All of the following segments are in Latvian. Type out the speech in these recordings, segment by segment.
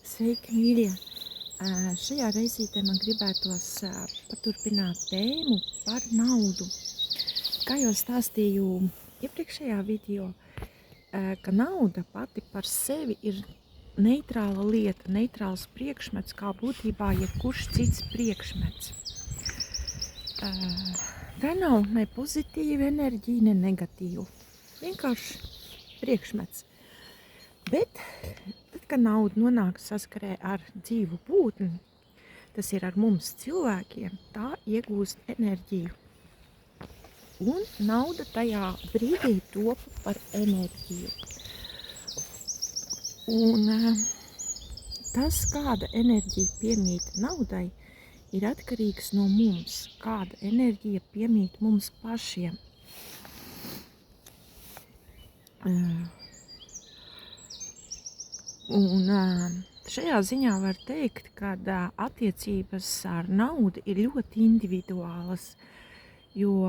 Sveiki, mīļie! Šajā reizītē man gribētos paturpināt tēmu par naudu. Kā jau stāstīju iepriekšējā video, ka nauda pati par sevi ir neitrāla lieta, neitrāls priekšmets, kā būtībā jebkurš cits priekšmets. Tā nav ne pozitīva enerģija, ne negatīva. Vienkārši priekšmets. Bet, tad, kad nauda nonāk saskarē ar dzīvu būtni, tas ir ar mums cilvēkiem, tā iegūst enerģiju. Un nauda tajā brīdī top par enerģiju. Un tas, kāda enerģija piemīt naudai, ir atkarīgs no mums, kāda enerģija piemīt mums pašiem. Un šajā ziņā var teikt, ka attiecības ar naudu ir ļoti individuālas, jo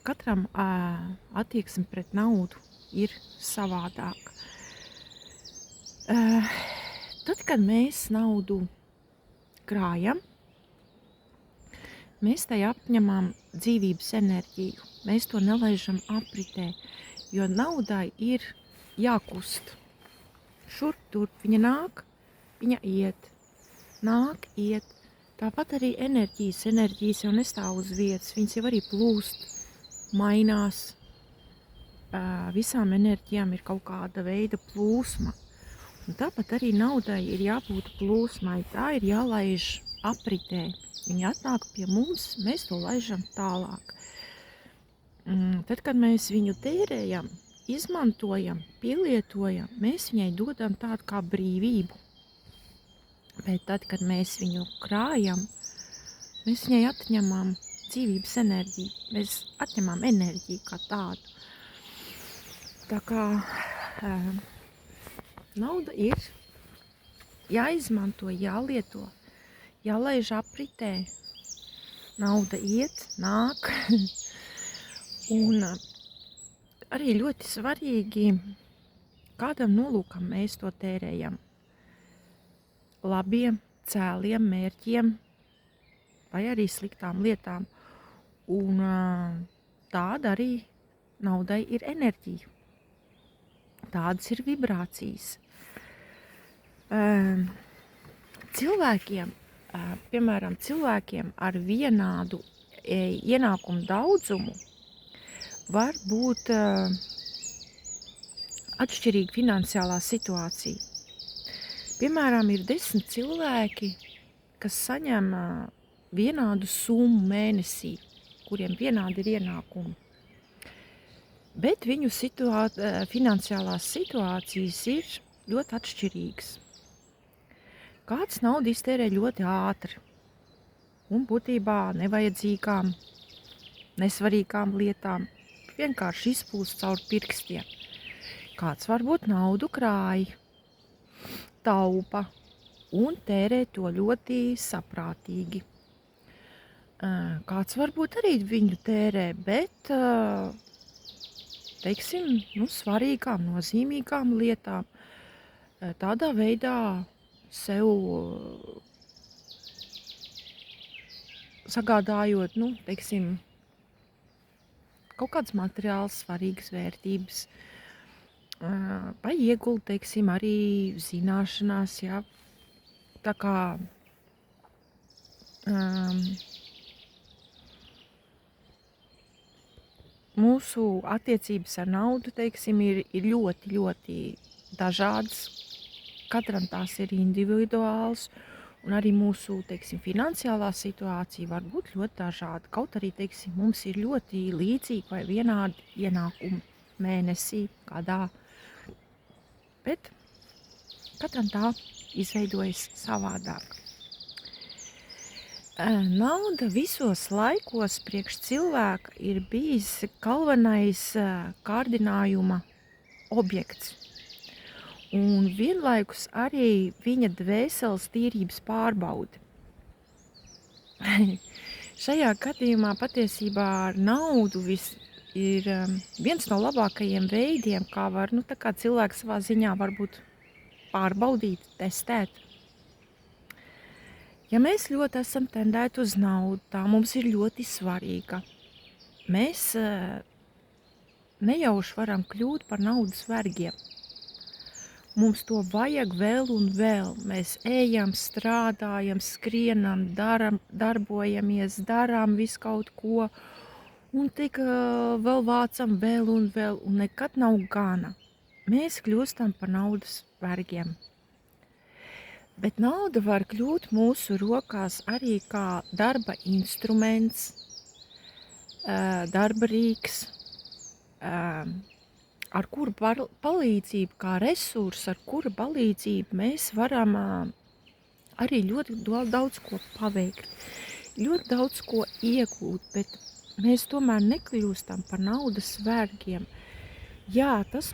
katram attieksme pret naudu ir savādāka. Tad, kad mēs naudu krājam, mēs tai apņemam dzīvības enerģiju. Mēs to nelaižam apritē, jo naudai ir jākust. Šurp, turp, viņa nāk, viņa iet, nāk, iet. Tāpat arī enerģijas jau nestāv uz vietas, viņas jau arī plūst, mainās. Visām enerģijām ir kaut kāda veida plūsma. Un tāpat arī naudai ir jābūt plūsmai, tā ir jālaiž apritē. Viņa atnāk pie mums, mēs to laižam tālāk. Tad, kad mēs viņu tērējam, izmantojam, pielietojam, mēs viņai dodam tādu kā brīvību. Bet tad, kad mēs viņu krājam, mēs viņai atņemam dzīvības enerģiju. Mēs atņemam enerģiju kā tādu. Tā kā nauda ir jāizmanto, jālieto, jālaiž apritē. Nauda iet, nāk. Un arī ļoti svarīgi, kādam nolūkam mēs to tērējam. Labiem, cēliem mērķiem vai arī sliktām lietām. Un tāda arī naudai ir enerģija. Tādas ir vibrācijas. Cilvēkiem ar vienādu ienākumu daudzumu var būt atšķirīga finansiālā situācija. Piemēram, ir 10 cilvēki, kas saņem vienādu summu mēnesī, kuriem vienādi ir ienākumi. Bet viņu finansiālās situācijas ir ļoti atšķirīgas. Kāds naudu iztērē ļoti ātri un būtībā nevajadzīgām, nesvarīgām lietām. Vienkārši izpūst caur pirkstiem. Kāds varbūt naudu krāj, taupa un tērē to ļoti saprātīgi. Kāds varbūt arī viņu tērē, bet, teiksim, svarīgām, nozīmīgām lietām. Tādā veidā sev sagādājot, teiksim, kaut kādas materiāls svarīgas vērtības, vai ieguld, teiksim, arī zināšanās, jā. Tā kā mūsu attiecības ar naudu, teiksim, ir ļoti, ļoti dažādas. Katram tās ir individuāls. Un arī mūsu, teiksim, finansiālā situācija var būt ļoti dažāda. Kaut arī, teiksim, mums ir ļoti līdzīgi vai vienādi ienākumi mēnesī, gadā. Bet katram tā izveidojas savādāk. Nauda visos laikos priekš cilvēka ir bijis galvenais kārdinājuma objekts. Un vienlaikus arī viņa dvēseles tīrības pārbaude. Šajā gadījumā patiesībā ar naudu ir viens no labākajiem veidiem, kā var, cilvēks savā ziņā varbūt pārbaudīt, testēt. Ja mēs ļoti esam tendēti uz naudu, tā mums ir ļoti svarīga. Mēs nejauši varam kļūt par naudas vergiem. Mums to vajag vēl un vēl. Mēs ejam, strādājam, skrienam, darbojamies, darām visu kaut ko. Un tik vēl vācam vēl un vēl, un nekad nav gana. Mēs kļūstam par naudas vergiem. Bet nauda var kļūt mūsu rokās arī kā darba instruments, darba rīks, ar kuru palīdzību, kā resursu, ar kura palīdzību mēs varam arī ļoti daudz ko paveikt, ļoti daudz ko iegūt, bet mēs tomēr nekļūstam par naudas vergiem. Jā, tas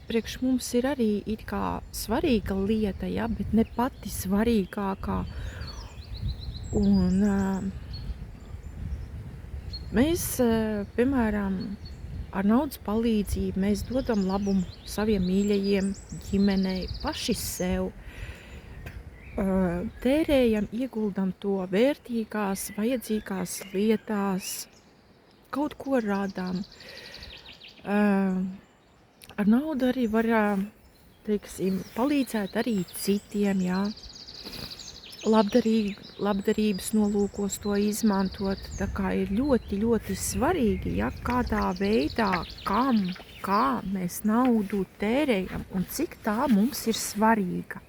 priekš mums ir arī it kā svarīga lieta, ja, bet ne pati svarīgākā. Un mēs, piemēram, ar naudas palīdzību mēs dodam labumu saviem mīļajiem, ģimenei, paši sev. Tērējam, ieguldam to vērtīgās, vajadzīgās lietās, kaut ko radām. Ar naudu arī var, teiksim, palīdzēt arī citiem, jā. Labdarības nolūkos to izmantot. Tā kā ir ļoti, ļoti svarīgi, ja, kādā veidā, kā mēs naudu tērējam un cik tā mums ir svarīga.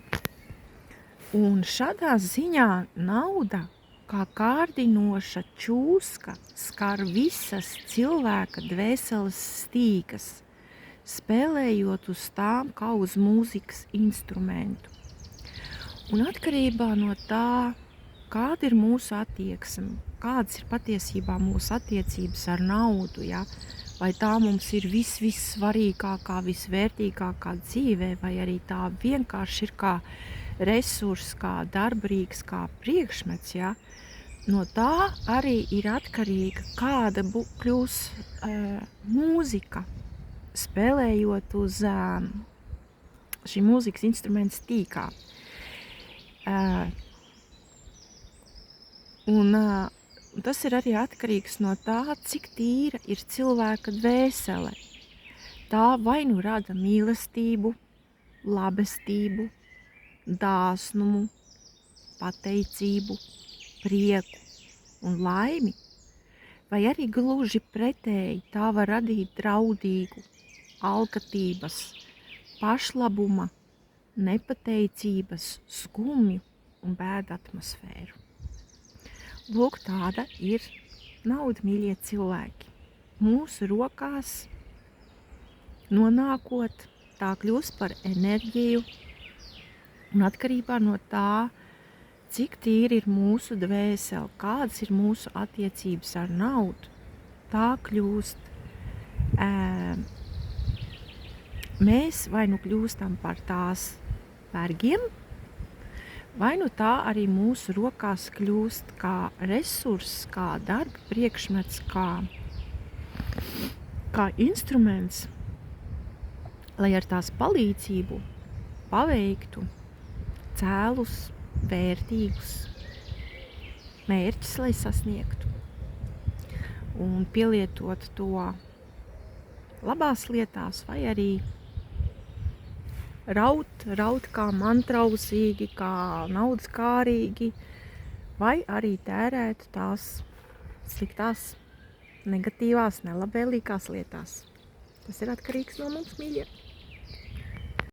Un šādā ziņā nauda, kā kārdinoša čūska, skar visas cilvēka dvēseles stīgas, spēlējot uz tām kā uz mūzikas instrumentu. Un atkarībā no tā, kāda ir mūsu attieksme, kādas ir patiesībā mūsu attiecības ar naudu, ja? Vai tā mums ir vissvarīgākā, visvērtīgākā dzīvē, vai arī tā vienkārši ir kā resurs, kā darbrīks, kā priekšmets, ja? No tā arī ir atkarīga, kāda kļūs mūzika, spēlējot uz šī mūzikas instrumenta stīkā. Un tas ir arī atkarīgs no tā, cik tīra ir cilvēka dvēsele. Tā vai nu rada mīlestību, labestību, dāsnumu, pateicību, prieku un laimi, vai arī gluži pretēji tā var radīt draudīgu, alkatības, pašlabuma, nepateicības, skumju un bēdu atmosfēru. Lūk, tāda ir nauda, mīļie cilvēki. Mūsu rokās nonākot, tā kļūst par enerģiju, un atkarībā no tā, cik tīri ir mūsu dvēsele, kādas ir mūsu attiecības ar naudu, tā kļūst. Mēs vai nu kļūstam par tās vergiem, vai nu tā arī mūsu rokās kļūst kā resurss, kā darba priekšmets, kā instruments, lai ar tās palīdzību paveiktu cēlus, vērtīgus mērķus, lai sasniegtu. Un pielietot to labās lietās, vai arī raut kā mantrausīgi, kā naudskārīgi, vai arī tērēt tās sliktās, negatīvās, nelabvēlīgās lietās. Tas ir atkarīgs no mums, mīļie.